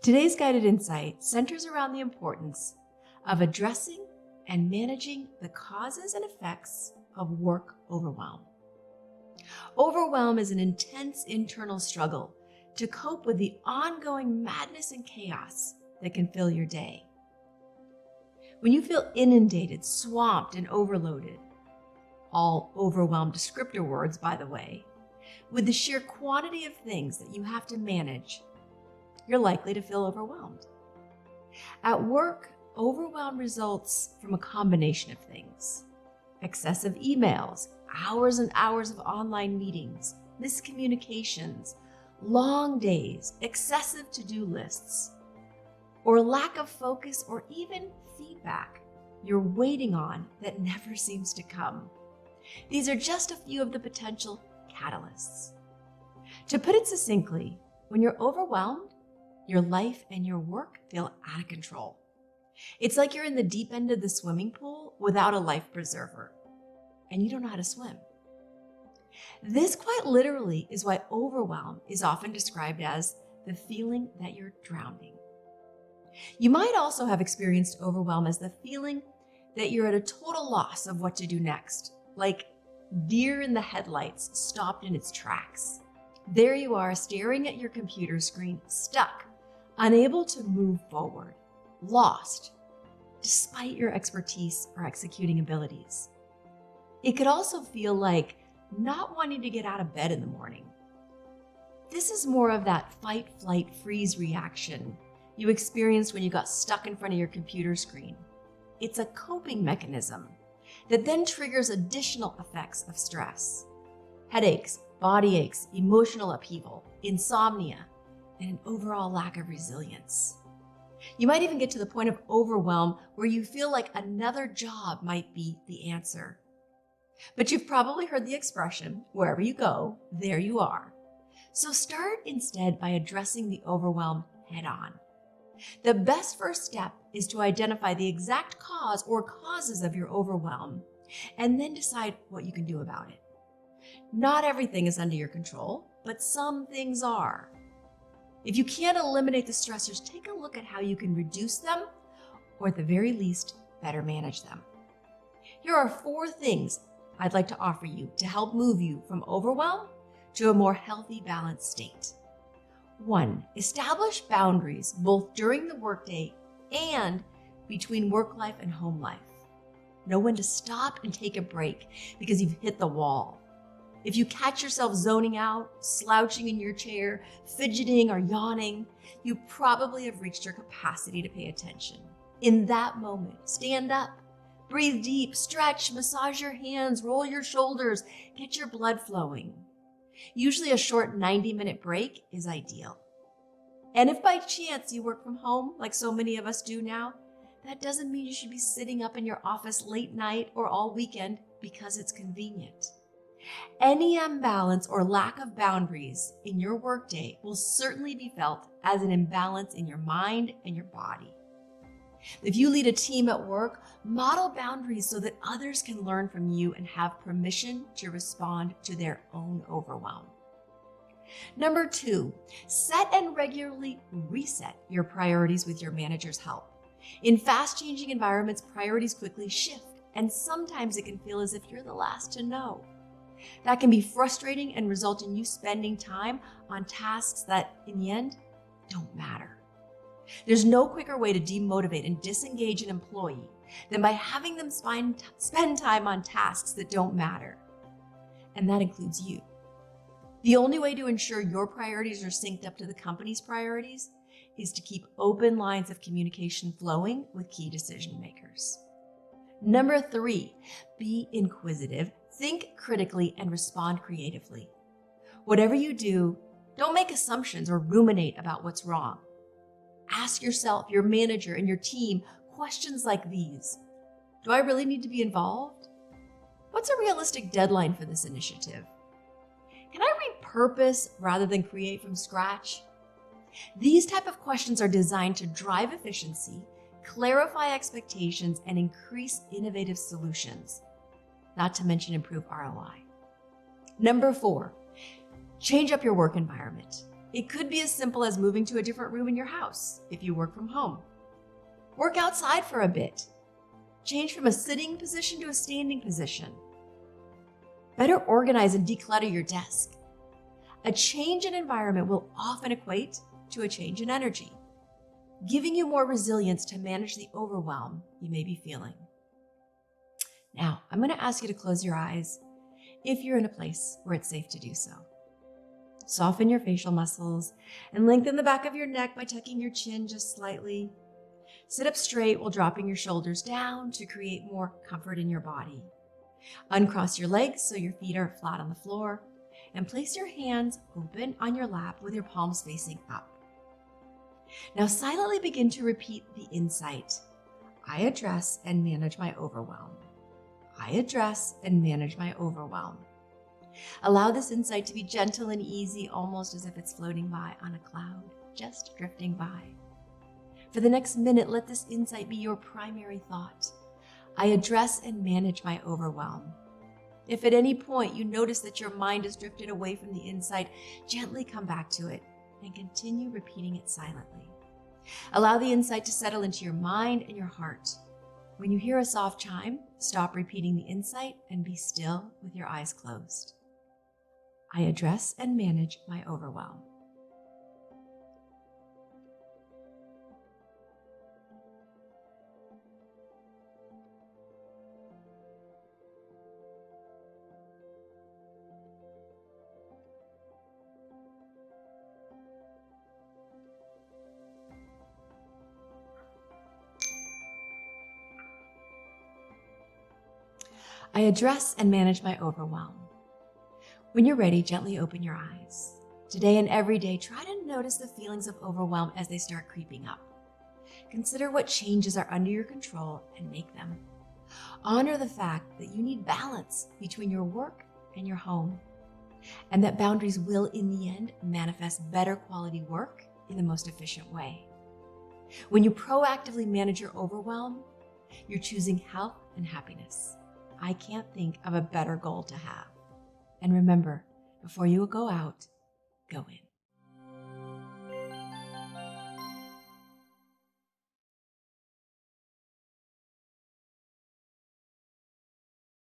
Today's guided insight centers around the importance of addressing and managing the causes and effects of work overwhelm. Overwhelm is an intense internal struggle to cope with the ongoing madness and chaos that can fill your day. When you feel inundated, swamped, and overloaded, all overwhelmed descriptor words, by the way, with the sheer quantity of things that you have to manage, you're likely to feel overwhelmed. At work, overwhelm results from a combination of things: excessive emails, hours and hours of online meetings, miscommunications, long days, excessive to-do lists, or lack of focus or even feedback you're waiting on that never seems to come. These are just a few of the potential catalysts. To put it succinctly, when you're overwhelmed, your life and your work feel out of control. It's like you're in the deep end of the swimming pool without a life preserver, and you don't know how to swim. This quite literally is why overwhelm is often described as the feeling that you're drowning. You might also have experienced overwhelm as the feeling that you're at a total loss of what to do next, like deer in the headlights stopped in its tracks. There you are, staring at your computer screen, stuck, unable to move forward, lost, despite your expertise or executing abilities. It could also feel like not wanting to get out of bed in the morning. This is more of that fight, flight, freeze reaction you experienced when you got stuck in front of your computer screen. It's a coping mechanism that then triggers additional effects of stress: headaches, body aches, emotional upheaval, insomnia, and an overall lack of resilience. You might even get to the point of overwhelm where you feel like another job might be the answer. But you've probably heard the expression, wherever you go, there you are. So start instead by addressing the overwhelm head on. The best first step is to identify the exact cause or causes of your overwhelm, and then decide what you can do about it. Not everything is under your control, but some things are. If you can't eliminate the stressors, take a look at how you can reduce them, or at the very least, better manage them. Here are 4 things I'd like to offer you to help move you from overwhelm to a more healthy, balanced state. 1, establish boundaries both during the workday and between work life and home life. Know when to stop and take a break because you've hit the wall. If you catch yourself zoning out, slouching in your chair, fidgeting or yawning, you probably have reached your capacity to pay attention. In that moment, stand up, breathe deep, stretch, massage your hands, roll your shoulders, get your blood flowing. Usually a short 90-minute break is ideal. And if by chance you work from home, like so many of us do now, that doesn't mean you should be sitting up in your office late night or all weekend because it's convenient. Any imbalance or lack of boundaries in your workday will certainly be felt as an imbalance in your mind and your body. If you lead a team at work, model boundaries so that others can learn from you and have permission to respond to their own overwhelm. Number 2, set and regularly reset your priorities with your manager's help. In fast-changing environments, priorities quickly shift, and sometimes it can feel as if you're the last to know. That can be frustrating and result in you spending time on tasks that, in the end, don't matter. There's no quicker way to demotivate and disengage an employee than by having them spend time on tasks that don't matter. And that includes you. The only way to ensure your priorities are synced up to the company's priorities is to keep open lines of communication flowing with key decision makers. Number 3, be inquisitive, think critically, and respond creatively. Whatever you do, don't make assumptions or ruminate about what's wrong. Ask yourself, your manager, and your team questions like these. Do I really need to be involved? What's a realistic deadline for this initiative? Can I repurpose rather than create from scratch? These type of questions are designed to drive efficiency, clarify expectations, and increase innovative solutions, not to mention improve ROI. Number 4, change up your work environment. It could be as simple as moving to a different room in your house if you work from home. Work outside for a bit. Change from a sitting position to a standing position. Better organize and declutter your desk. A change in environment will often equate to a change in energy, giving you more resilience to manage the overwhelm you may be feeling. Now, I'm going to ask you to close your eyes if you're in a place where it's safe to do so. Soften your facial muscles and lengthen the back of your neck by tucking your chin just slightly. Sit up straight while dropping your shoulders down to create more comfort in your body. Uncross your legs so your feet are flat on the floor, and place your hands open on your lap with your palms facing up. Now silently begin to repeat the insight. I address and manage my overwhelm. I address and manage my overwhelm. Allow this insight to be gentle and easy, almost as if it's floating by on a cloud, just drifting by. For the next minute, let this insight be your primary thought. I address and manage my overwhelm. If at any point you notice that your mind has drifted away from the insight, gently come back to it and continue repeating it silently. Allow the insight to settle into your mind and your heart. When you hear a soft chime, stop repeating the insight and be still with your eyes closed. I address and manage my overwhelm. I address and manage my overwhelm. When you're ready, gently open your eyes. Today and every day, try to notice the feelings of overwhelm as they start creeping up. Consider what changes are under your control and make them. Honor the fact that you need balance between your work and your home, and that boundaries will, in the end, manifest better quality work in the most efficient way. When you proactively manage your overwhelm, you're choosing health and happiness. I can't think of a better goal to have. And remember, before you go out, go in.